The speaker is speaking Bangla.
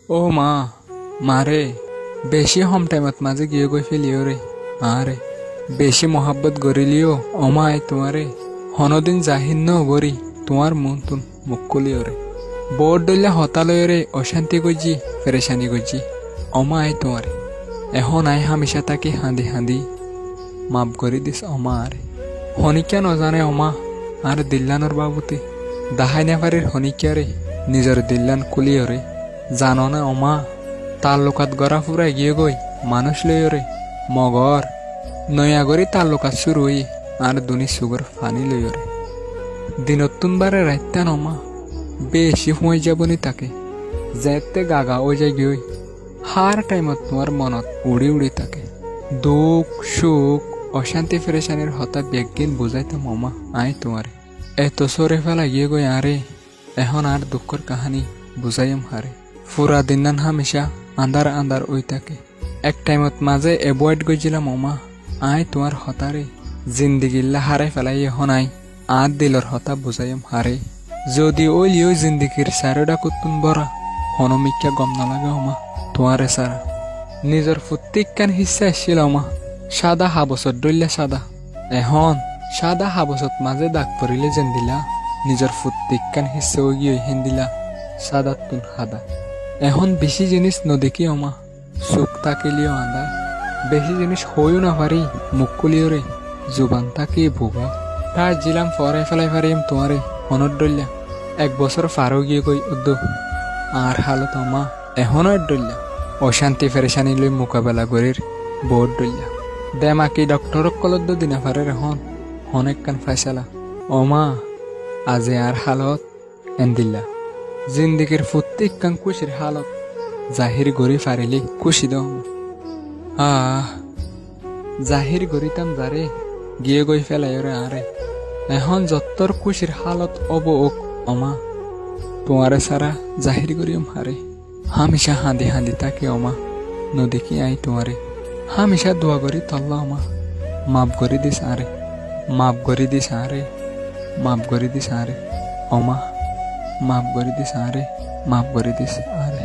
ও মা, মারে বেশি হম টাইমত মাঝে গিয়ে গই ফেলিও রে। আরে বেশি মহাব্বত গরিলিও অমায় তোমারে হনদিন জাহিন ন গরি তোমার মন তুন মুখ কলিও রে। বোর্ড দইলা হতালয় রে অশান্তি গজি ফেরেশানি গজি অমায় তোমারে এখন আই হামেশা তাকে হাঁদি হাঁদি মাপ করে দিস অমা আরে। হনিকা নজানে অমা আর দিল্লানোর বাবুতে দাহাই নেফারির হনিকা রে নিজের দিল্লান কুলিও রে। জানো না অমা তাল্লুকাত গড়া ফুরাই গিয়ে গই মানুষ লইও রে মগর নয়াগরি তাল্লুকাত শুরু হই আর দুনি সুগর ফানি লইও রে। দিনতুন বারে রাইতান অমা বেশি হয়ে যাবনি তাকে যেতে গাগা ও যাই গই হার টাইমত তোমার মনত উড়ি উড়ি থাকে দুঃখ সুখ অশান্তি ফেরেশানির হতা বেগিন বুঝাইতাম অমা আই তোমারে এত সরে ফেলা গিয়ে গই আরে এখন আর দুঃখর কাহানি বুঝাইম হারে। ফুরা দিনান হামেশা আন্দার আন্দার ওই থাকে এক টাইমত মাঝে এভয়েড গইছিলাম অমা আই তোমার হতারে জিন্দিগিল্লা হারাই ফেলাই এখন আই আর দিলর হতা বুঝাইম হারে। যদি ওই লিও জিন্দিগির সারোডা কুতুন বরা হনমিকা গম নালাগে অমা তোমারে সারা নিজের প্রত্যেকখান হিসা আসছিল অমা সাদা হাবসত ডইলা সাদা এখন সাদা হাবসত মাঝে দাগ পড়িলে যেন দিলা নিজের প্রত্যেকখান হিসা ওই গিয়ে হেন দিলা সাদা তুন হাদা। এখন বেশি জিনিস নদেখি অমা চোখ তাকিলিও আন্দা বেশি জিনিস হইও না পারি মুখ কুলিও রে জুবান তাকি ভোগা তার জিলাম ফরে ফেলাই পারিম তোমারে মনত ডইলা 1 বছর ফারো গিয়ে গই উদ্দু আর হালত অমা এখনো ডইলা অশান্তি ফেরেশানি লই মোকাবেলা করির বোর্ড ডইলা দেমাকি ডক্টরক কলদ্দ দিনা ফারের এখন অনেক কান ফাইসালা অমা আজি আর হালত এন্দিল্লা জিন্দিগির প্রত্যেক কান খুশির হালত জাহির গড়ি ফারিলি খুশি দম জাহির গড়িতাম যারে গিয়ে গই ফেলাই রে আরে এখন যত্তর খুশির হালত অব ওক অমা তোমারে সারা জাহির গড়িম হারে হামেশা হাঁদি হাঁদি তাকে অমা নদীকি আই তোমারে হামেশা দোয়া করি তল্লা অমা মাপ করি দিস আরে মাপ করি দিস আরে মাপ করি দিস আরে অমা মাপ করে দিস আরে মাপ করে দিস আরে।